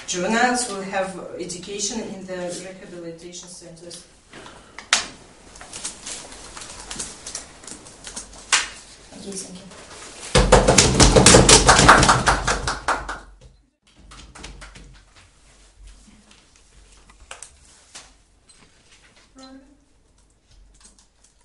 juveniles will have education in the rehabilitation centers. Thank you.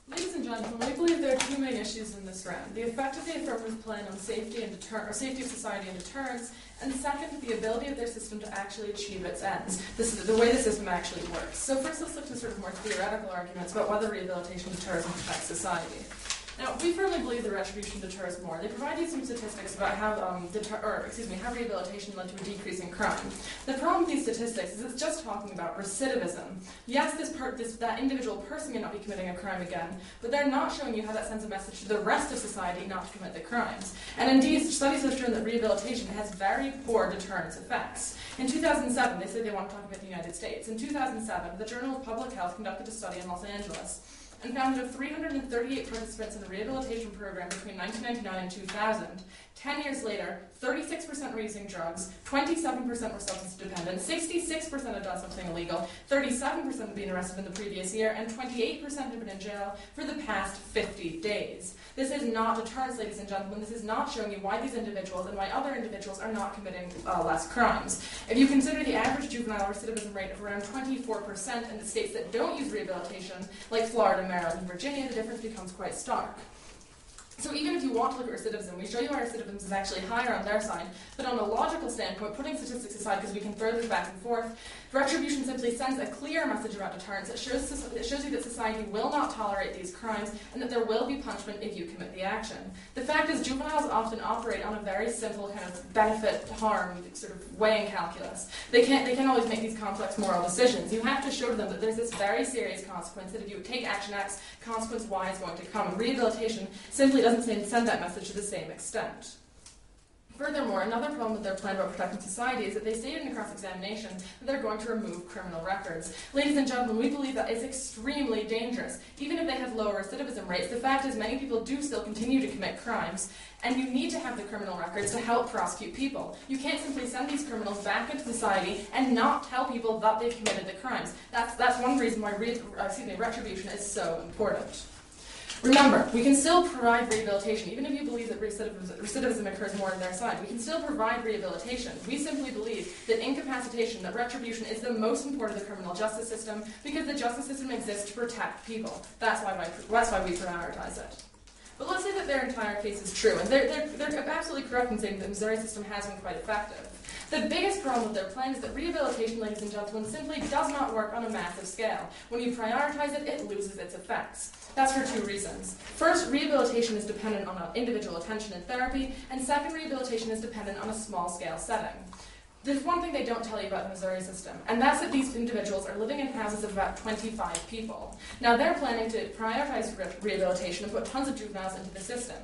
Ladies and gentlemen, we believe there are two main issues in this round. The effect of the affirmative plan on safety and safety of society and deterrence, and second, the ability of their system to actually achieve its ends. This is the way the system actually works. So first, let's look to sort of more theoretical arguments about whether rehabilitation deters and protects society. Now, we firmly believe that retribution deters more. They provide you some statistics about how how rehabilitation led to a decrease in crime. The problem with these statistics is it's just talking about recidivism. Yes, that individual person may not be committing a crime again, but they're not showing you how that sends a message to the rest of society not to commit the crimes. And indeed, studies have shown that rehabilitation has very poor deterrence effects. In 2007, they say they want to talk about the United States. In 2007, the Journal of Public Health conducted a study in Los Angeles and found that of 338 participants in the rehabilitation program between 1999 and 2000, 10 years later, 36% were using drugs, 27% were substance dependent, 66% had done something illegal, 37% had been arrested in the previous year, and 28% had been in jail for the past 50 days. This is not deterrence, ladies and gentlemen. This is not showing you why these individuals and why other individuals are not committing less crimes. If you consider the average juvenile recidivism rate of around 24% in the states that don't use rehabilitation, like Florida, Maryland, and Virginia, the difference becomes quite stark. So even if you want to look at recidivism, we show you our recidivism is actually higher on their side, but on a logical standpoint, putting statistics aside because we can throw this back and forth, retribution simply sends a clear message about deterrence. It shows you that society will not tolerate these crimes and that there will be punishment if you commit the action. The fact is, juveniles often operate on a very simple kind of benefit-harm sort of weighing calculus. They can't always make these complex moral decisions. You have to show them that there's this very serious consequence, that if you take action X, consequence Y is going to come. And rehabilitation simply doesn't send that message to the same extent. Furthermore, another problem with their plan about protecting society is that they stated in a cross-examination that they're going to remove criminal records. Ladies and gentlemen, we believe that is extremely dangerous. Even if they have lower recidivism rates, the fact is many people do still continue to commit crimes, and you need to have the criminal records to help prosecute people. You can't simply send these criminals back into society and not tell people that they've committed the crimes. That's one reason why retribution is so important. Remember, we can still provide rehabilitation, even if you believe that recidivism occurs more on their side. We can still provide rehabilitation. We simply believe that incapacitation, that retribution, is the most important of the criminal justice system because the justice system exists to protect people. That's why we prioritize it. But let's say that their entire case is true, and they're absolutely correct in saying that the Missouri system has been quite effective. The biggest problem with their plan is that rehabilitation, ladies and gentlemen, simply does not work on a massive scale. When you prioritize it, it loses its effects. That's for two reasons. First, rehabilitation is dependent on individual attention and therapy, and second, rehabilitation is dependent on a small-scale setting. There's one thing they don't tell you about the Missouri system, and that's that these individuals are living in houses of about 25 people. Now, they're planning to prioritize rehabilitation and put tons of juveniles into the system.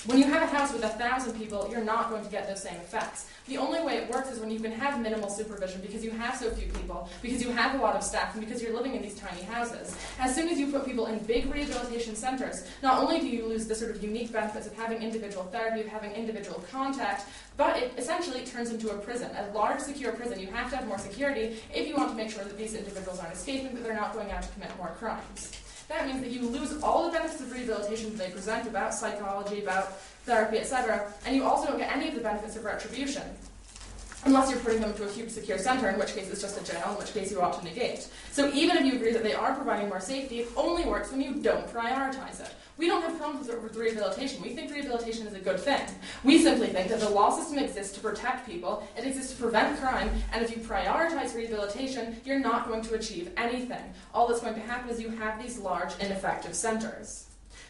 When you have a house with 1,000 people, you're not going to get those same effects. The only way it works is when you can have minimal supervision because you have so few people, because you have a lot of staff, and because you're living in these tiny houses. As soon as you put people in big rehabilitation centers, not only do you lose the sort of unique benefits of having individual therapy, of having individual contact, but it essentially turns into a prison, a large, secure prison. You have to have more security if you want to make sure that these individuals aren't escaping, that they're not going out to commit more crimes. That means that you lose all the benefits of rehabilitation that they present about psychology, about therapy, etc., and you also don't get any of the benefits of retribution, unless you're putting them into a huge secure center, in which case it's just a jail, in which case you ought to negate. So even if you agree that they are providing more safety, it only works when you don't prioritize it. We don't have problems with rehabilitation. We think rehabilitation is a good thing. We simply think that the law system exists to protect people, it exists to prevent crime, and if you prioritize rehabilitation, you're not going to achieve anything. All that's going to happen is you have these large, ineffective centers.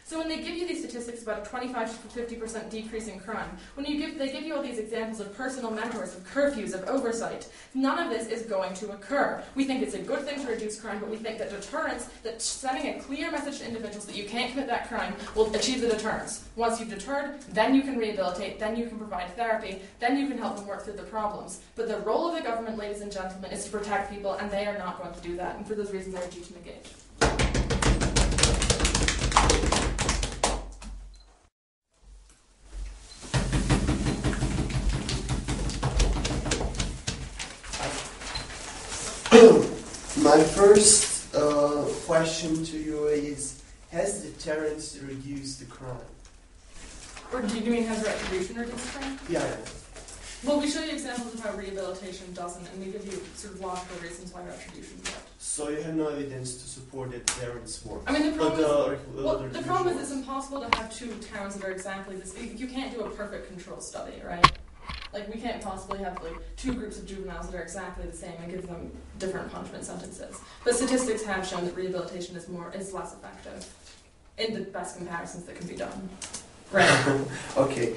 So when they give you these statistics about a 25 to 50% decrease in crime, they give you all these examples of personal mentors, of curfews, of oversight, none of this is going to occur. We think it's a good thing to reduce crime, but we think that deterrence, that sending a clear message to individuals that you can't commit that crime, will achieve the deterrence. Once you've deterred, then you can rehabilitate, then you can provide therapy, then you can help them work through the problems. But the role of the government, ladies and gentlemen, is to protect people, and they are not going to do that. And for those reasons, I urge you to negate. My first question to you is, has deterrence reduced the crime? Or do you mean has retribution reduced crime? Yeah. Well, we show you examples of how rehabilitation doesn't, and we give you sort of logical reasons why retribution works. So you have no evidence to support that deterrence works? I mean, the problem But the problem is it's impossible to have two towns that are exactly this. You can't do a perfect control study, right? Like, we can't possibly have, like, two groups of juveniles that are exactly the same and give them different punishment sentences. But statistics have shown that rehabilitation is less effective in the best comparisons that can be done. Right. Okay.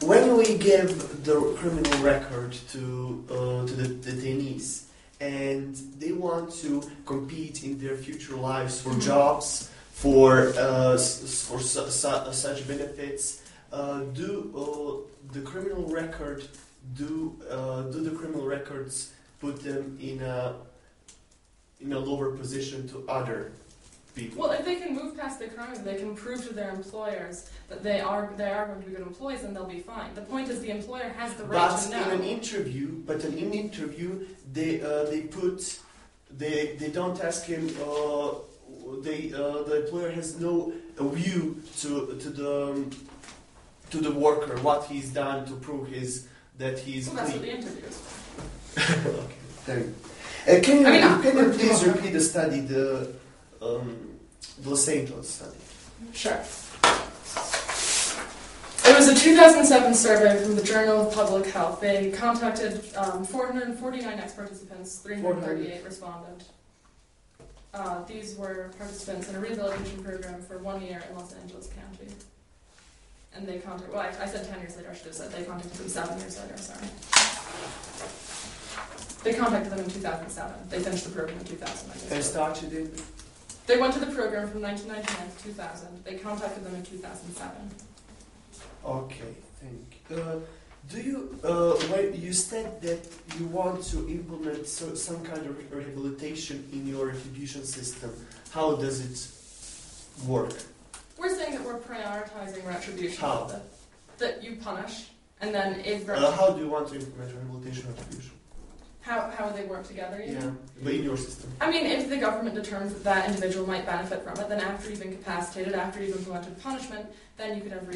When we give the criminal record to the detainees and they want to compete in their future lives for jobs, for such benefits, do the criminal records put them in a lower position to other people? Well, if they can move past their crimes, they can prove to their employers that they are going to be good employees, then they'll be fine. The point is, the employer has the right to know. But in an interview, they don't ask him. The employer has no view to the worker, what he's done to prove that he's Well, that's clean. what the interview is. Okay, thank you. Can you please repeat the study, the Los Angeles study? Sure. It was a 2007 survey from the Journal of Public Health. They contacted 449 ex-participants, 338 responded. These were participants in a rehabilitation program for 1 year in Los Angeles County. And they contacted, well, I said 10 years later, I should have said they contacted them 7 years later, sorry. They contacted them in 2007. They finished the program in 2000, I guess. And started it? They went to the program from 1999 to 2000. They contacted them in 2007. Okay, thank you. Do you, when you said that you want to implement some kind of rehabilitation in your retribution system, how does it work? We're saying that we're prioritizing retribution. How? That you punish, and then if how do you want to implement rehabilitation and retribution? how they work together, you know? But in your system. I mean, if the government determines that that individual might benefit from it, then after you've incapacitated, after you've implemented punishment, then you could have